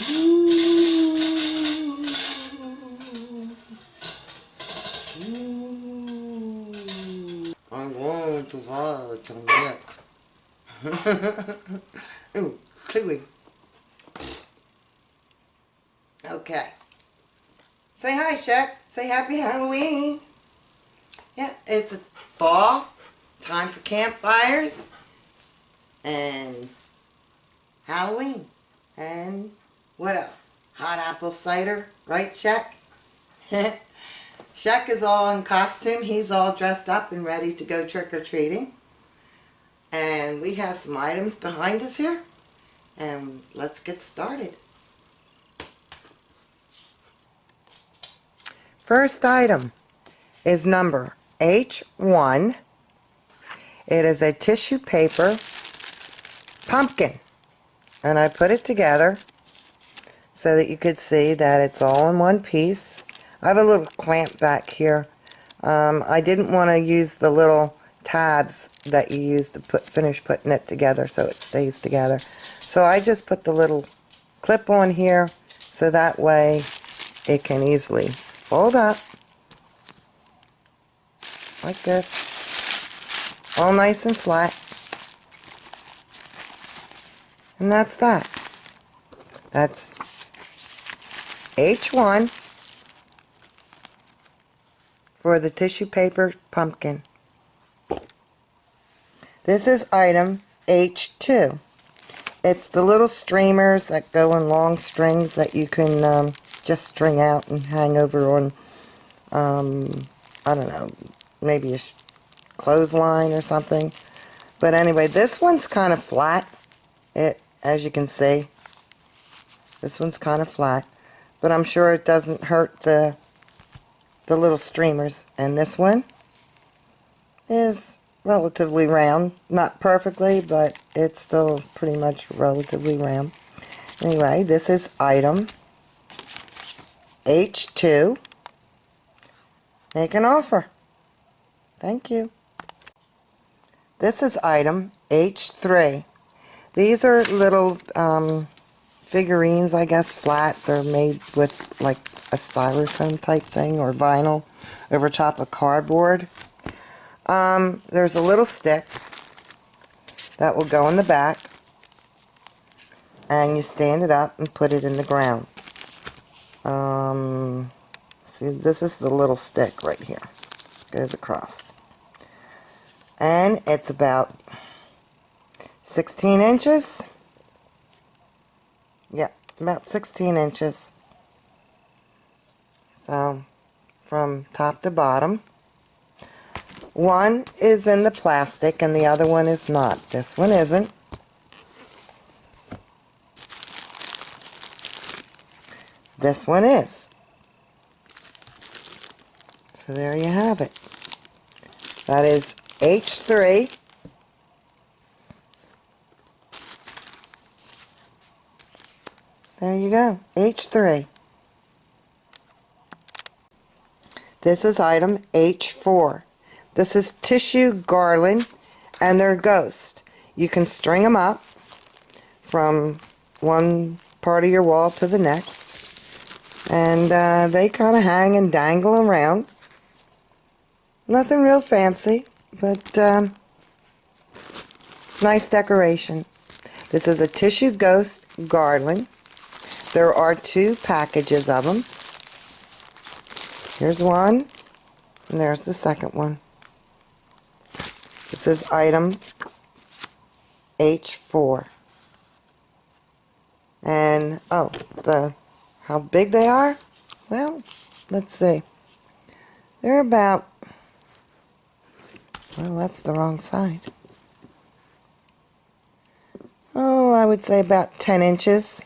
I want to watch a milk. Ooh, chewy. Okay. Say hi, Shaq. Say happy Halloween. Yeah, it's a fall. Time for campfires. And Halloween. And what else? Hot apple cider. Right, Shaq? Shaq is all in costume. He's all dressed up and ready to go trick-or-treating. And we have some items behind us here. And let's get started. First item is number H1. It is a tissue paper pumpkin. And I put it together so that you could see that it's all in one piece. I have a little clamp back here. I didn't want to use the little tabs that you use to finish putting it together so it stays together. So I just put the little clip on here so that way it can easily fold up like this, all nice and flat. And that's that. That's H1 for the tissue paper pumpkin. This is item H2. It's the little streamers that go in long strings that you can just string out and hang over on, I don't know, maybe a clothesline or something. But anyway, this one's kind of flat. As you can see, this one's kind of flat, but I'm sure it doesn't hurt the little streamers. And this one is relatively round, not perfectly, but it's still pretty much relatively round. Anyway, this is item H2. Make an offer. Thank you. This is item H3. These are little figurines, I guess, flat. They're made with like a styrofoam type thing or vinyl over top of cardboard. There's a little stick that will go in the back, and you stand it up and put it in the ground. See, this is the little stick right here. Goes across. And it's about 16 inches. Yeah, about 16 inches. So, from top to bottom. One is in the plastic and the other one is not. This one isn't. This one is. So there you have it. That is H3. There you go, H3. This is item H4. This is tissue garland, and they're ghost. You can string them up from one part of your wall to the next, and they kind of hang and dangle around. Nothing real fancy, but nice decoration. This is a tissue ghost garland. There are 2 packages of them. Here's one, and there's the second one. This is item H4. And, oh, how big they are? Well, let's see. They're about, well, that's the wrong side. Oh, I would say about 10 inches.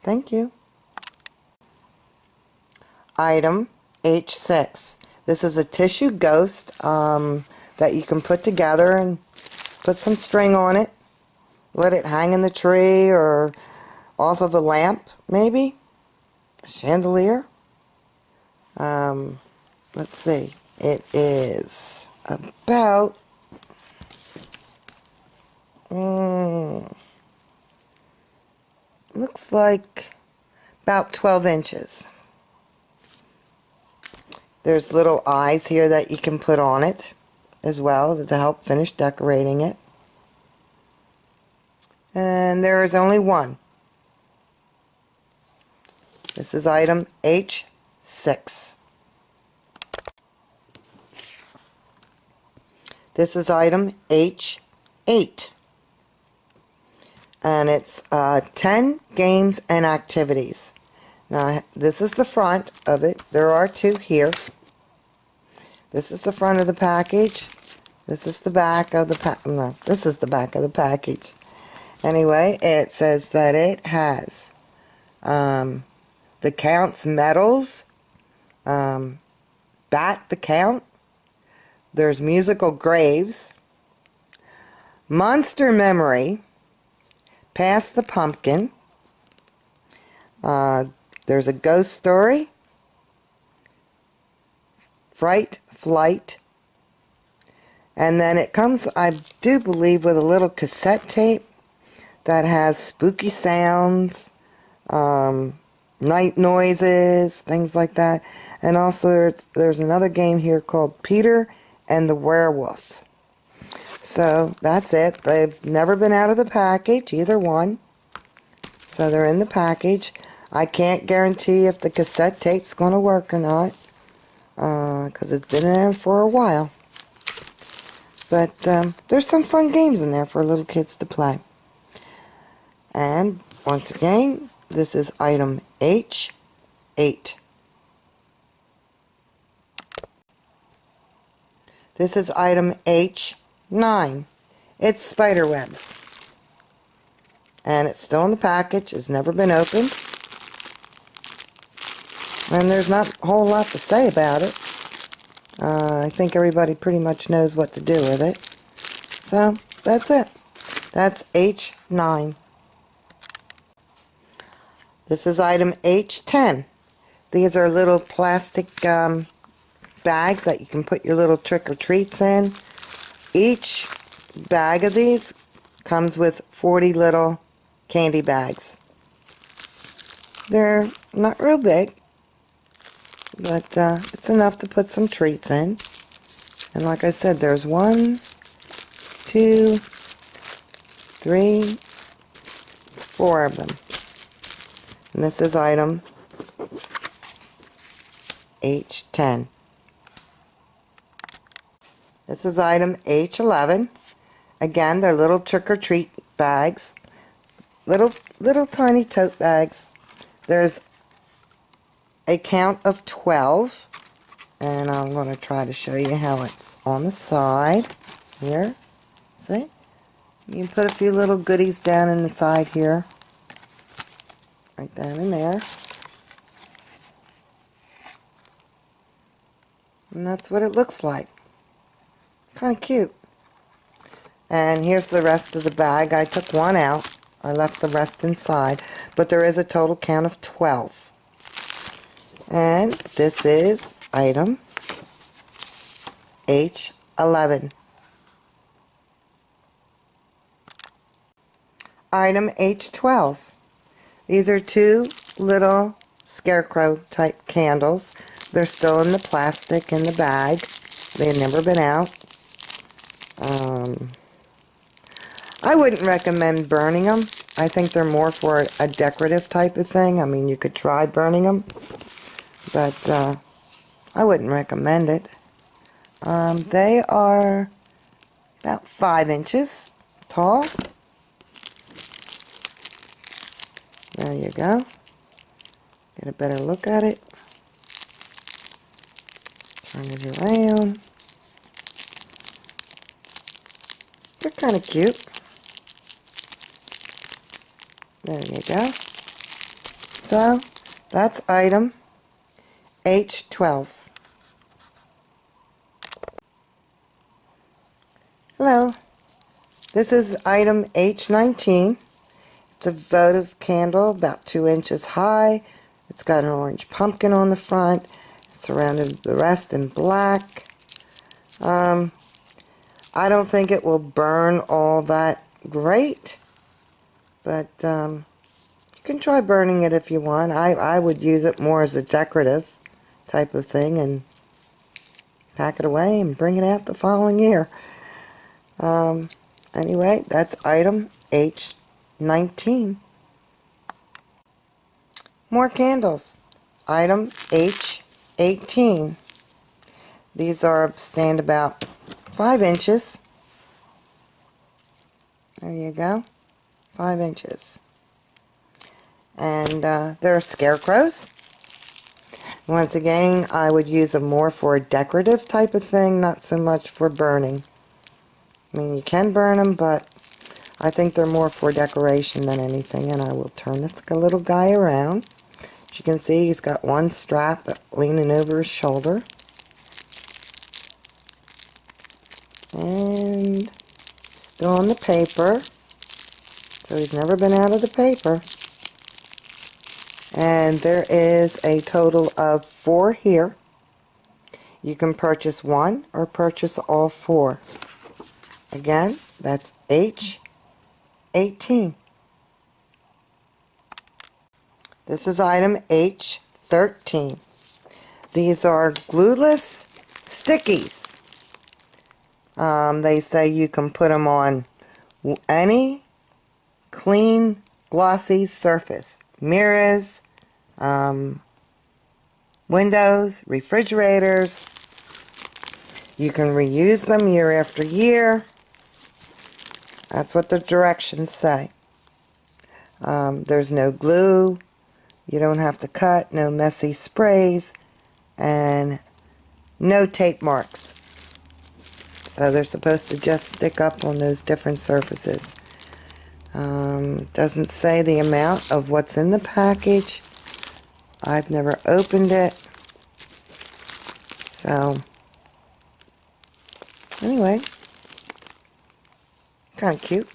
Thank you. Item H6. This is a tissue ghost that you can put together and put some string on it. Let it hang in the tree or off of a lamp, maybe. A chandelier. Let's see. It is about looks like about 12 inches. There's little eyes here that you can put on it as well to help finish decorating it. And there is only one. This is item H6. This is item H8. And it's 10 games and activities. Now, this is the front of it. There are two here. This is the front of the package. This is the back of the no, this is the back of the package. Anyway, it says that it has the Count's medals, Bat the Count. There's musical graves, Monster Memory, Pass the Pumpkin. There's a ghost story, Fright Flight, and then it comes, I do believe, with a little cassette tape that has spooky sounds, night noises, things like that. And also there's another game here called Peter and the Werewolf. So that's it. They've never been out of the package, either one. So they're in the package. I can't guarantee if the cassette tape's going to work or not, because it's been there for a while. But there's some fun games in there for little kids to play. And once again, this is item H8. This is item H9. It's spider webs. And it's still in the package. It's never been opened. And there's not a whole lot to say about it. I think everybody pretty much knows what to do with it. So, that's it. That's H9. This is item H10. These are little plastic bags that you can put your little trick-or-treats in. Each bag of these comes with 40 little candy bags. They're not real big, but it's enough to put some treats in. And like I said, there's 1, 2, 3, 4 of them. And this is item H10. This is item H11. Again, they're little trick-or-treat bags. Little tiny tote bags. There's a count of 12. And I'm going to try to show you how it's on the side. Here. See? You can put a few little goodies down in the side here. Right down in there. And that's what it looks like. Kind of cute. And here's the rest of the bag. I took one out. I left the rest inside. But there is a total count of 12. And this is item H11. Item H12. These are two little scarecrow type candles. They're still in the plastic in the bag. They've never been out. I wouldn't recommend burning them. I think they're more for a decorative type of thing. I mean, you could try burning them, but I wouldn't recommend it. They are about 5 inches tall. There you go. Get a better look at it. Turn it around. They're kind of cute. There you go. So, that's item H12. Hello. This is item H19. It's a votive candle about 2 inches high. It's got an orange pumpkin on the front. Surrounded the rest in black. I don't think it will burn all that great, but you can try burning it if you want. I would use it more as a decorative type of thing and pack it away and bring it out the following year. Anyway, that's item H19. More candles. Item H18. These stand about 5 inches. There you go. 5 inches. And they're scarecrows. Once again, I would use them more for a decorative type of thing, not so much for burning. I mean, you can burn them, but I think they're more for decoration than anything. And I will turn this little guy around. As you can see, he's got one strap leaning over his shoulder. And still on the paper. So he's never been out of the paper. And there is a total of 4 here. You can purchase one or purchase all 4. Again, that's H18. This is item H13. These are glueless stickies. They say you can put them on any clean, glossy surface. Mirrors, windows, refrigerators. You can reuse them year after year. That's what the directions say. There's no glue. You don't have to cut. No messy sprays. And no tape marks. So they're supposed to just stick up on those different surfaces. Doesn't say the amount of what's in the package. I've never opened it. So, anyway, kind of cute.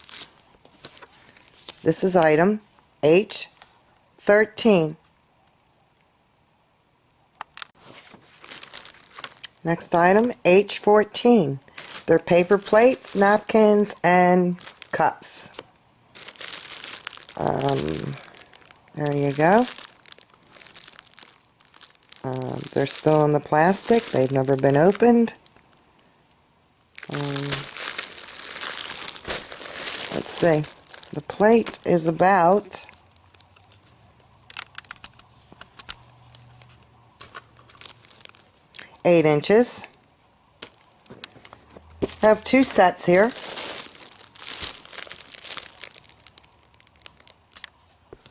This is item H13. Next item, H14. They're paper plates, napkins, and cups. There you go. They're still in the plastic. They've never been opened. Let's see. The plate is about 8 inches. I have 2 sets here.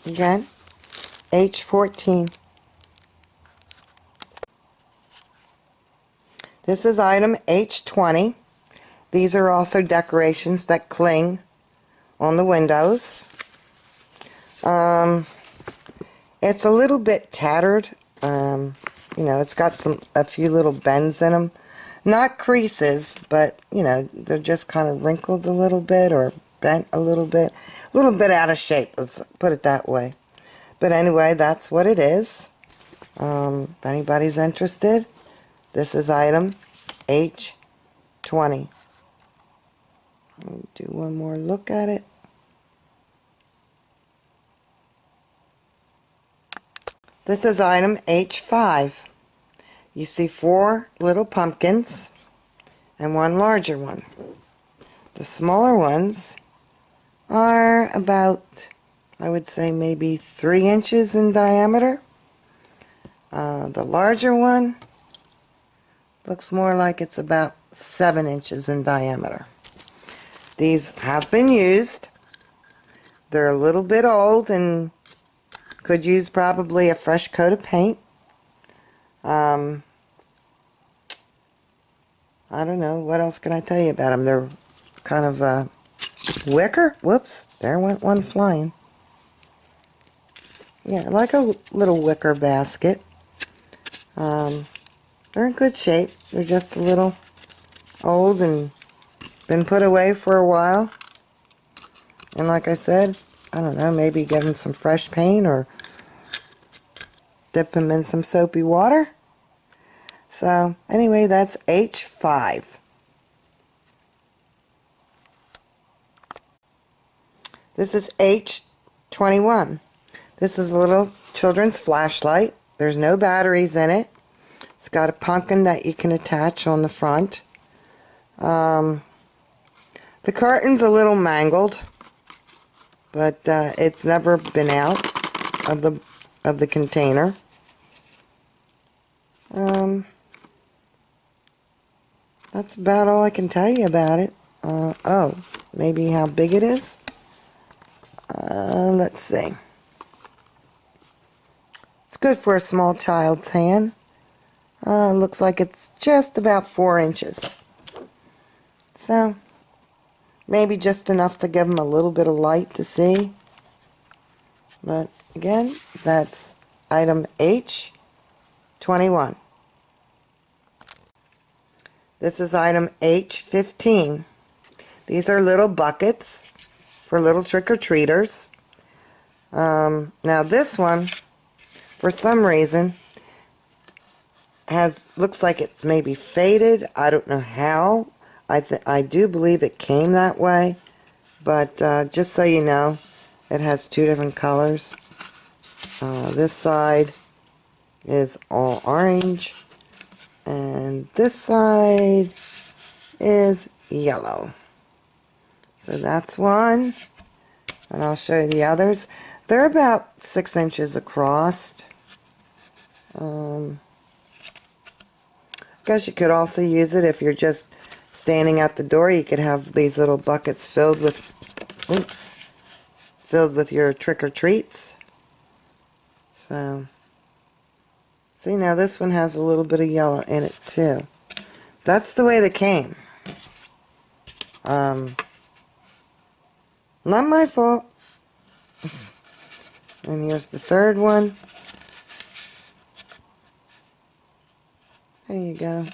Again, H14. This is item H20. These are also decorations that cling on the windows. It's a little bit tattered. You know, it's got a few little bends in them. Not creases, but, you know, they're just kind of wrinkled a little bit or bent a little bit. A little bit out of shape, let's put it that way. But anyway, that's what it is. If anybody's interested, this is item H20. I'll do one more look at it. This is item H5. You see 4 little pumpkins and 1 larger one. The smaller ones are about, I would say, maybe 3 inches in diameter. The larger one looks more like it's about 7 inches in diameter. These have been used. They're a little bit old and could use probably a fresh coat of paint. I don't know, what else can I tell you about them? They're kind of wicker. Whoops, there went one flying. Yeah, like a little wicker basket. They're in good shape. They're just a little old and been put away for a while. And like I said, I don't know, maybe give them some fresh paint or dip them in some soapy water. So anyway, that's H5. This is H21. This is a little children's flashlight. There's no batteries in it. It's got a pumpkin that you can attach on the front. The carton's a little mangled, but it's never been out of the container. That's about all I can tell you about it. Oh, maybe how big it is? Let's see. It's good for a small child's hand. Looks like it's just about 4 inches. So, maybe just enough to give them a little bit of light to see. But again, that's item H21. This is item H15. These are little buckets for little trick-or-treaters. Now this one, for some reason, looks like it's maybe faded. I don't know how. I do believe it came that way, but just so you know, it has 2 different colors. This side is all orange, and this side is yellow. So that's one, and I'll show you the others. They're about 6 inches across. I guess you could also use it if you're just standing at the door. You could have these little buckets filled with, filled with your trick-or-treats. So, see, now this one has a little bit of yellow in it too. That's the way they came. Not my fault. And here's the third one. There you go.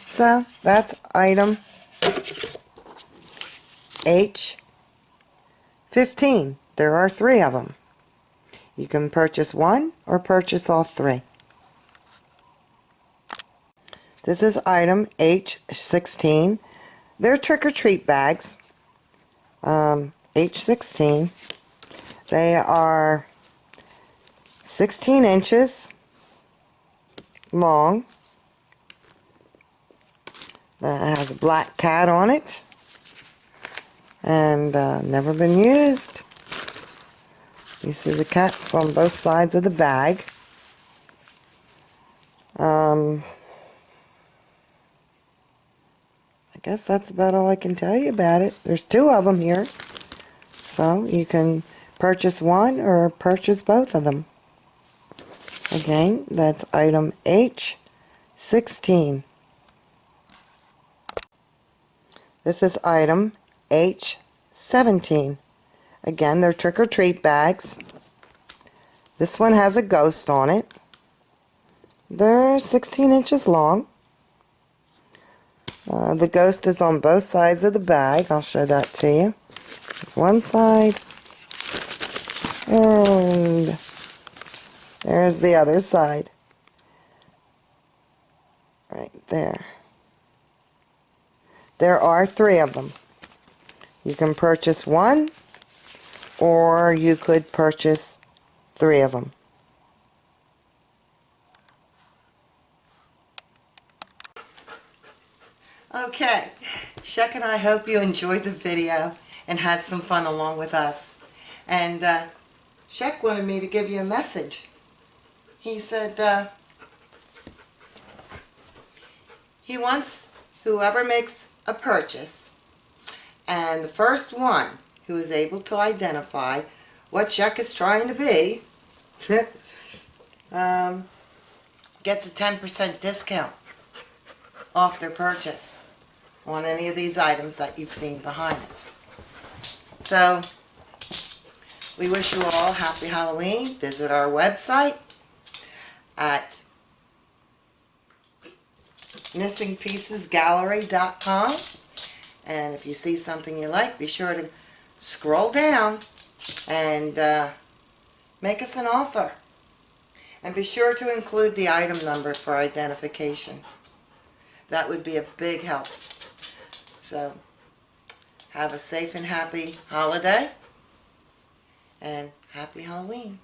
So, that's item H15. There are 3 of them. You can purchase one or purchase all 3. This is item H16. They're trick-or-treat bags. H16. They are 16 inches long. That has a black cat on it, and never been used. You see the cats on both sides of the bag. I guess that's about all I can tell you about it. There's 2 of them here, so you can purchase one or purchase both of them. Again, that's item H16. This is item H17. Again, they're trick-or-treat bags. This one has a ghost on it. They're 16 inches long. The ghost is on both sides of the bag. I'll show that to you. There's one side, and there's the other side. Right there. There are 3 of them. You can purchase one, or you could purchase 3 of them. Okay, Sheck and I hope you enjoyed the video and had some fun along with us. And Sheck wanted me to give you a message. He said he wants whoever makes a purchase, and the first one who is able to identify what Sheck is trying to be gets a 10% discount off their purchase on any of these items that you've seen behind us. So, we wish you all happy Halloween. Visit our website at missingpiecesgallery.com, and if you see something you like, be sure to scroll down and make us an offer. And be sure to include the item number for identification. That would be a big help. So, have a safe and happy holiday, and happy Halloween.